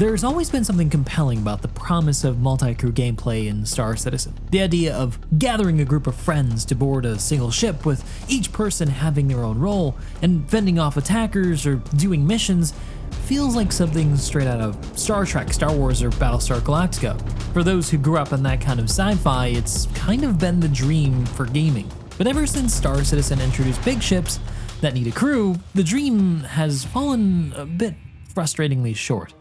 There's always been something compelling about the promise of multi-crew gameplay in Star Citizen. The idea of gathering a group of friends to board a single ship with each person having their own role and fending off attackers or doing missions feels like something straight out of Star Trek, Star Wars, or Battlestar Galactica. For those who grew up in that kind of sci-fi, it's kind of been the dream for gaming. But ever since Star Citizen introduced big ships that need a crew, the dream has fallen a bit frustratingly short.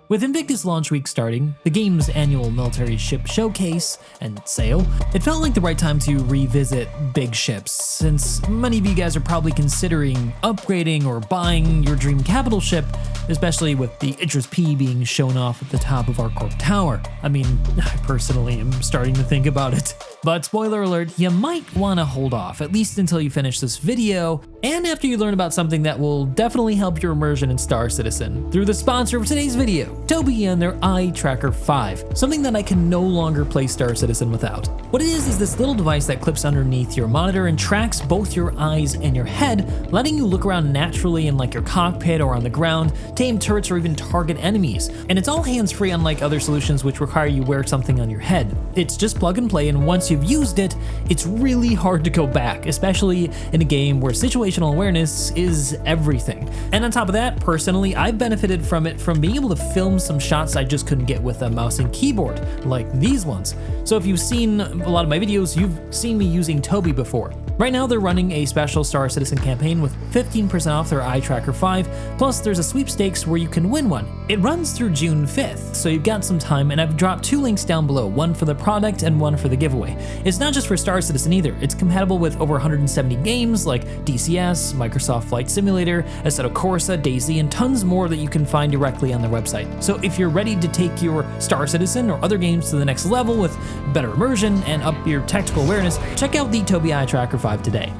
With Invictus launch week starting, the game's annual military ship showcase and sale, it felt like the right time to revisit big ships, since many of you guys are probably considering upgrading or buying your dream capital ship, especially with the Idris P being shown off at the top of our Corp Tower. I mean, I personally am starting to think about it. But spoiler alert, you might want to hold off, at least until you finish this video, and after you learn about something that will definitely help your immersion in Star Citizen, through the sponsor of today's video, Tobii and their Eye Tracker 5, something that I can no longer play Star Citizen without. What it is this little device that clips underneath your monitor and tracks both your eyes and your head, letting you look around naturally in like your cockpit or on the ground, tame turrets or even target enemies. And it's all hands-free, unlike other solutions which require you wear something on your head. It's just plug and play, and once you've used it, it's really hard to go back, especially in a game where situational awareness is everything. And on top of that, personally, I've benefited from it from being able to film some shots I just couldn't get with a mouse and keyboard, like these ones. So if you've seen a lot of my videos, you've seen me using Tobii before. Right now, they're running a special Star Citizen campaign with 15% off their Eye Tracker 5, plus there's a sweepstakes where you can win one. It runs through June 5th, so you've got some time, and I've dropped 2 links down below, one for the product and one for the giveaway. It's not just for Star Citizen either, it's compatible with over 170 games like DCS, Microsoft Flight Simulator, Assetto Corsa, DayZ, and tons more that you can find directly on their website. So if you're ready to take your Star Citizen or other games to the next level with better immersion and up your tactical awareness, check out the Tobii Eye Tracker 5 today.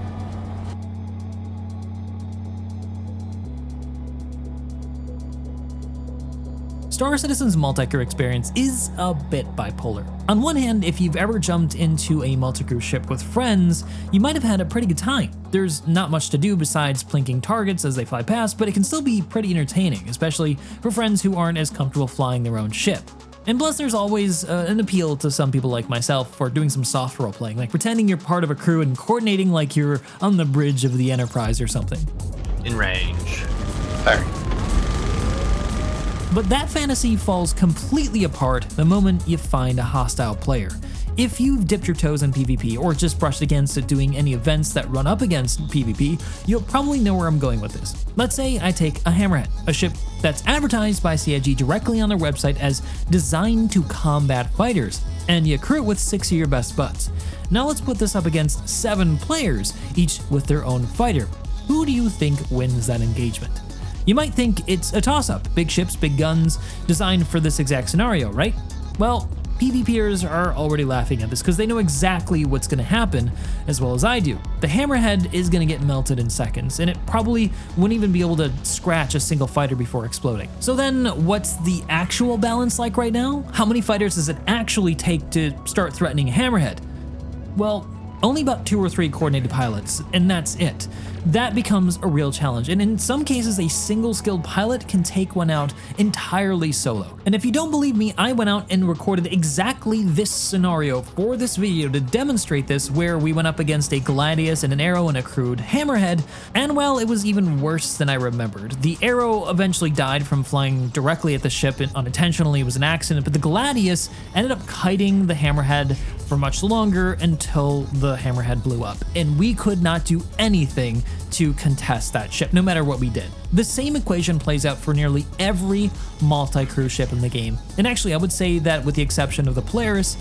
Star Citizen's multi-crew experience is a bit bipolar. On one hand, if you've ever jumped into a multi-crew ship with friends, you might have had a pretty good time. There's not much to do besides plinking targets as they fly past, but it can still be pretty entertaining, especially for friends who aren't as comfortable flying their own ship. And plus, there's always an appeal to some people like myself for doing some soft role-playing, like pretending you're part of a crew and coordinating like you're on the bridge of the Enterprise or something. In range. Fire. But that fantasy falls completely apart the moment you find a hostile player. If you've dipped your toes in PvP or just brushed against it doing any events that run up against PvP, you'll probably know where I'm going with this. Let's say I take a Hammerhead, a ship that's advertised by CIG directly on their website as designed to combat fighters, and you crew it with 6 of your best buds. Now let's put this up against 7 players, each with their own fighter. Who do you think wins that engagement? You might think it's a toss-up, big ships, big guns, designed for this exact scenario, right? Well, PvPers are already laughing at this because they know exactly what's going to happen as well as I do. The Hammerhead is going to get melted in seconds, and it probably wouldn't even be able to scratch a single fighter before exploding. So then, what's the actual balance like right now? How many fighters does it actually take to start threatening a Hammerhead? Well, only about 2 or 3 coordinated pilots, and that's it. That becomes a real challenge, and in some cases a single skilled pilot can take one out entirely solo. And if you don't believe me, I went out and recorded exactly this scenario for this video to demonstrate this, where we went up against a Gladius and an Arrow and a crewed Hammerhead, and well, it was even worse than I remembered. The Arrow eventually died from flying directly at the ship unintentionally. It was an accident, but the Gladius ended up kiting the Hammerhead for much longer until the Hammerhead blew up, and we could not do anything to contest that ship, no matter what we did. The same equation plays out for nearly every multi-crew ship in the game, and actually I would say that with the exception of the Polaris,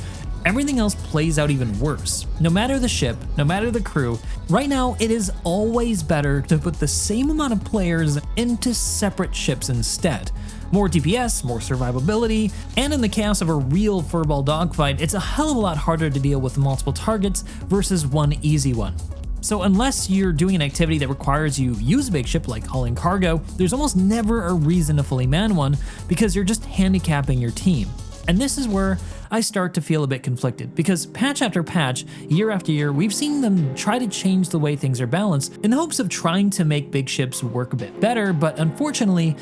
everything else plays out even worse. No matter the ship, no matter the crew, right now it is always better to put the same amount of players into separate ships instead. More DPS, more survivability, and in the chaos of a real furball dogfight, it's a hell of a lot harder to deal with multiple targets versus one easy one. So unless you're doing an activity that requires you use a big ship like hauling cargo, there's almost never a reason to fully man one because you're just handicapping your team. And this is where I start to feel a bit conflicted, because patch after patch, year after year, we've seen them try to change the way things are balanced in the hopes of trying to make big ships work a bit better, but unfortunately,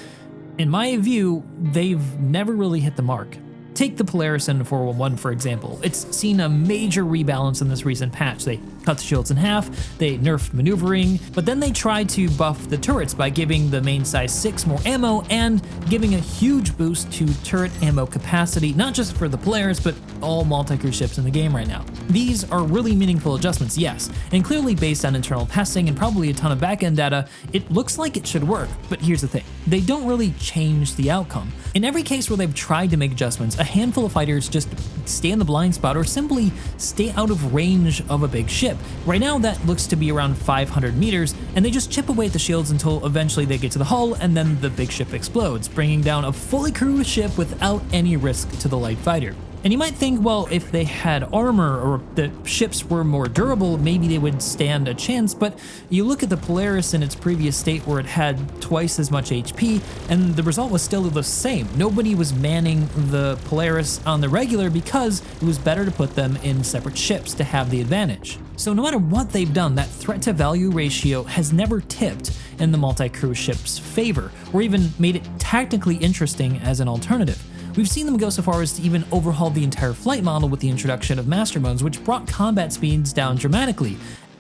In my view, they've never really hit the mark. Take the Polaris in 411 for example. It's seen a major rebalance in this recent patch. They cut the shields in half, they nerfed maneuvering, but then they tried to buff the turrets by giving the main size 6 more ammo and giving a huge boost to turret ammo capacity, not just for the Polaris, but all multi-crew ships in the game right now. These are really meaningful adjustments, yes, and clearly based on internal testing and probably a ton of backend data, it looks like it should work, but here's the thing. They don't really change the outcome. In every case where they've tried to make adjustments, a handful of fighters just stay in the blind spot or simply stay out of range of a big ship. Right now that looks to be around 500 meters, and they just chip away at the shields until eventually they get to the hull and then the big ship explodes, bringing down a fully crewed ship without any risk to the light fighter. And you might think, well, if they had armor or the ships were more durable, maybe they would stand a chance, but you look at the Polaris in its previous state where it had twice as much HP, and the result was still the same. Nobody was manning the Polaris on the regular because it was better to put them in separate ships to have the advantage. So no matter what they've done, that threat to value ratio has never tipped in the multi-crew ship's favor, or even made it tactically interesting as an alternative. We've seen them go so far as to even overhaul the entire flight model with the introduction of master modes, which brought combat speeds down dramatically.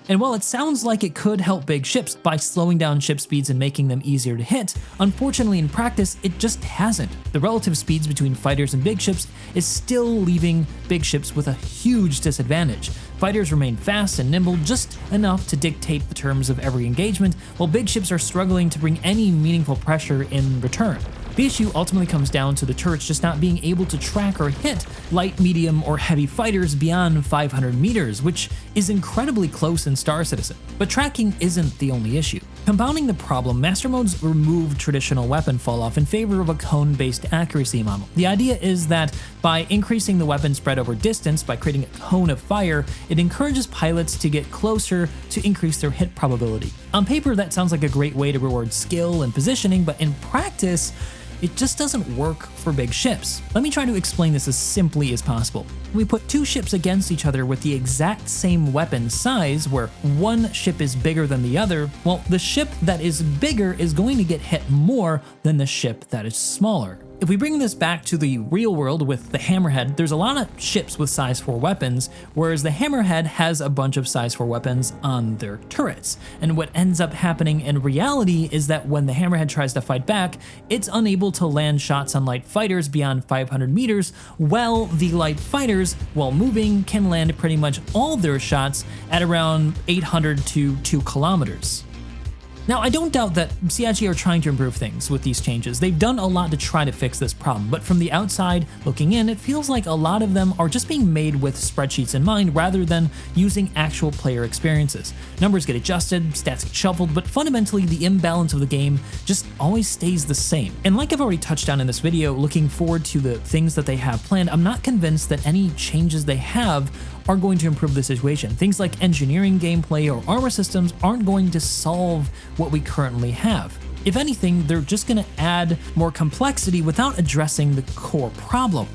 And while it sounds like it could help big ships by slowing down ship speeds and making them easier to hit, unfortunately in practice it just hasn't. The relative speeds between fighters and big ships is still leaving big ships with a huge disadvantage. Fighters remain fast and nimble just enough to dictate the terms of every engagement, while big ships are struggling to bring any meaningful pressure in return. The issue ultimately comes down to the turrets just not being able to track or hit light, medium, or heavy fighters beyond 500 meters, which is incredibly close in Star Citizen. But tracking isn't the only issue. Compounding the problem, master modes remove traditional weapon falloff in favor of a cone-based accuracy model. The idea is that by increasing the weapon spread over distance by creating a cone of fire, it encourages pilots to get closer to increase their hit probability. On paper, that sounds like a great way to reward skill and positioning, but in practice, it just doesn't work for big ships. Let me try to explain this as simply as possible. We put two ships against each other with the exact same weapon size, where one ship is bigger than the other, well, the ship that is bigger is going to get hit more than the ship that is smaller. If we bring this back to the real world with the Hammerhead, there's a lot of ships with size 4 weapons, whereas the Hammerhead has a bunch of size 4 weapons on their turrets. And what ends up happening in reality is that when the Hammerhead tries to fight back, it's unable to land shots on light fighters beyond 500 meters, while the light fighters, while moving, can land pretty much all their shots at around 800 to 2 kilometers. Now, I don't doubt that CIG are trying to improve things with these changes. They've done a lot to try to fix this problem, but from the outside looking in, it feels like a lot of them are just being made with spreadsheets in mind rather than using actual player experiences. Numbers get adjusted, stats get shuffled, but fundamentally the imbalance of the game just always stays the same. And like I've already touched on in this video, looking forward to the things that they have planned, I'm not convinced that any changes they have are going to improve the situation. Things like engineering gameplay or armor systems aren't going to solve what we currently have. If anything, they're just going to add more complexity without addressing the core problem.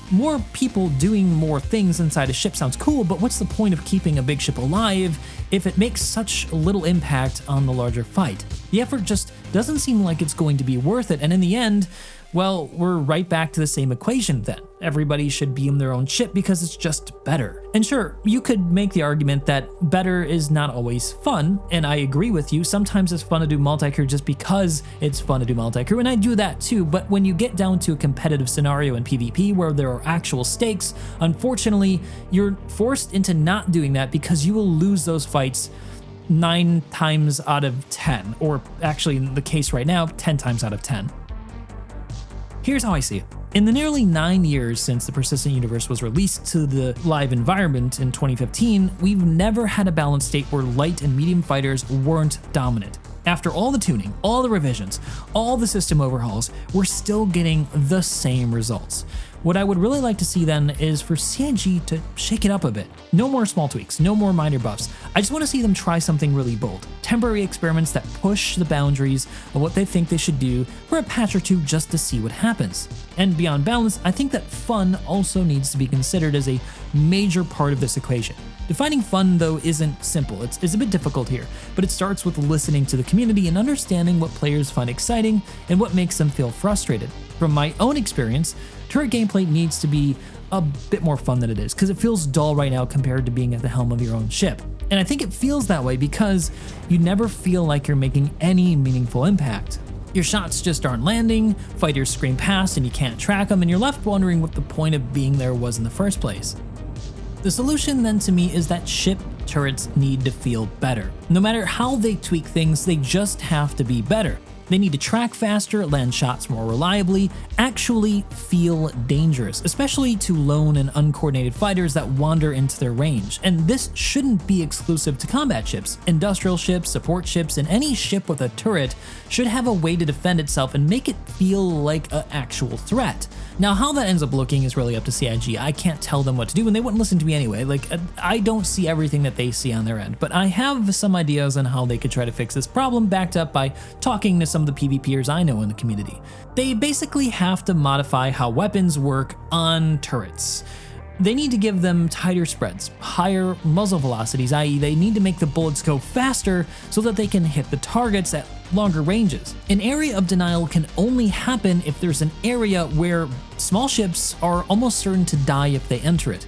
More people doing more things inside a ship sounds cool, but what's the point of keeping a big ship alive if it makes such little impact on the larger fight? The effort just doesn't seem like it's going to be worth it, and in the end, well, we're right back to the same equation then. Everybody should beam their own ship because it's just better. And sure, you could make the argument that better is not always fun, and I agree with you. Sometimes it's fun to do multi-crew just because it's fun to do multi-crew, and I do that too, but when you get down to a competitive scenario in PvP where there are actual stakes, unfortunately, you're forced into not doing that because you will lose those fights 9 times out of 10, or actually in the case right now, 10 times out of 10. Here's how I see it. In the nearly 9 years since the Persistent Universe was released to the live environment in 2015, we've never had a balanced state where light and medium fighters weren't dominant. After all the tuning, all the revisions, all the system overhauls, we're still getting the same results. What I would really like to see then is for CIG to shake it up a bit. No more small tweaks, no more minor buffs. I just want to see them try something really bold. Temporary experiments that push the boundaries of what they think they should do for a patch or two just to see what happens. And beyond balance, I think that fun also needs to be considered as a major part of this equation. Defining fun, though, isn't simple. It's a bit difficult here, but it starts with listening to the community and understanding what players find exciting and what makes them feel frustrated. From my own experience, turret gameplay needs to be a bit more fun than it is, because it feels dull right now compared to being at the helm of your own ship. And I think it feels that way because you never feel like you're making any meaningful impact. Your shots just aren't landing, fighters scream past and you can't track them, and you're left wondering what the point of being there was in the first place. The solution then to me is that ship turrets need to feel better. No matter how they tweak things, they just have to be better. They need to track faster, land shots more reliably, actually feel dangerous, especially to lone and uncoordinated fighters that wander into their range. And this shouldn't be exclusive to combat ships. Industrial ships, support ships, and any ship with a turret should have a way to defend itself and make it feel like an actual threat. Now, how that ends up looking is really up to CIG. I can't tell them what to do, and they wouldn't listen to me anyway. I don't see everything that they see on their end, but I have some ideas on how they could try to fix this problem, backed up by talking to some of the PvPers I know in the community. They basically have to modify how weapons work on turrets. They need to give them tighter spreads, higher muzzle velocities, i.e. they need to make the bullets go faster so that they can hit the targets at longer ranges. An area of denial can only happen if there's an area where small ships are almost certain to die if they enter it.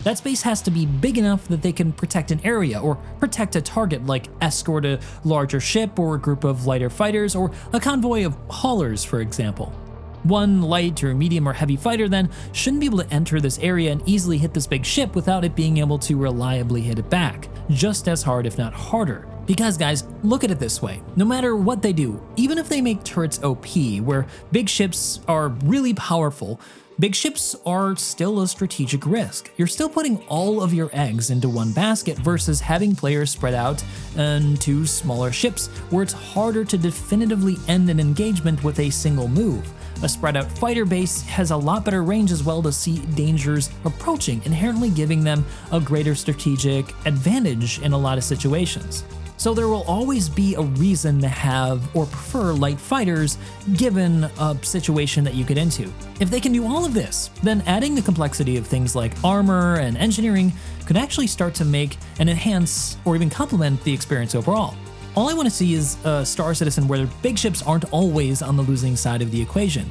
That space has to be big enough that they can protect an area or protect a target, like escort a larger ship or a group of lighter fighters or a convoy of haulers, for example. One light or medium or heavy fighter then shouldn't be able to enter this area and easily hit this big ship without it being able to reliably hit it back, just as hard if not harder. Because guys, look at it this way, no matter what they do, even if they make turrets OP, where big ships are really powerful, big ships are still a strategic risk. You're still putting all of your eggs into one basket versus having players spread out into smaller ships where it's harder to definitively end an engagement with a single move. A spread out fighter base has a lot better range as well to see dangers approaching, inherently giving them a greater strategic advantage in a lot of situations. So there will always be a reason to have or prefer light fighters given a situation that you get into. If they can do all of this, then adding the complexity of things like armor and engineering could actually start to make and enhance or even complement the experience overall. All I want to see is a Star Citizen where big ships aren't always on the losing side of the equation.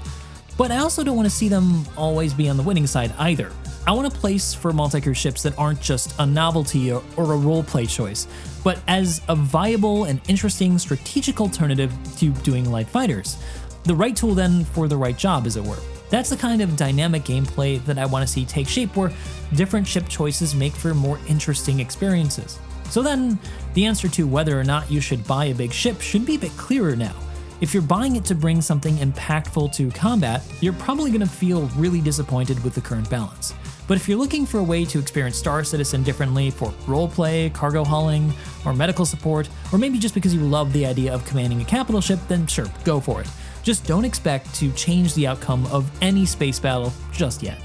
But I also don't want to see them always be on the winning side either. I want a place for multi-crew ships that aren't just a novelty or a roleplay choice, but as a viable and interesting strategic alternative to doing light fighters. The right tool then for the right job, as it were. That's the kind of dynamic gameplay that I want to see take shape, where different ship choices make for more interesting experiences. So then, the answer to whether or not you should buy a big ship should be a bit clearer now. If you're buying it to bring something impactful to combat, you're probably going to feel really disappointed with the current balance. But if you're looking for a way to experience Star Citizen differently for roleplay, cargo hauling, or medical support, or maybe just because you love the idea of commanding a capital ship, then sure, go for it. Just don't expect to change the outcome of any space battle just yet.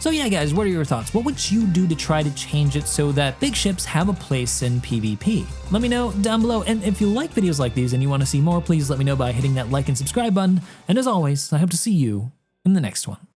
So yeah guys, what are your thoughts? What would you do to try to change it so that big ships have a place in PvP? Let me know down below, and if you like videos like these and you want to see more, please let me know by hitting that like and subscribe button, and as always, I hope to see you in the next one.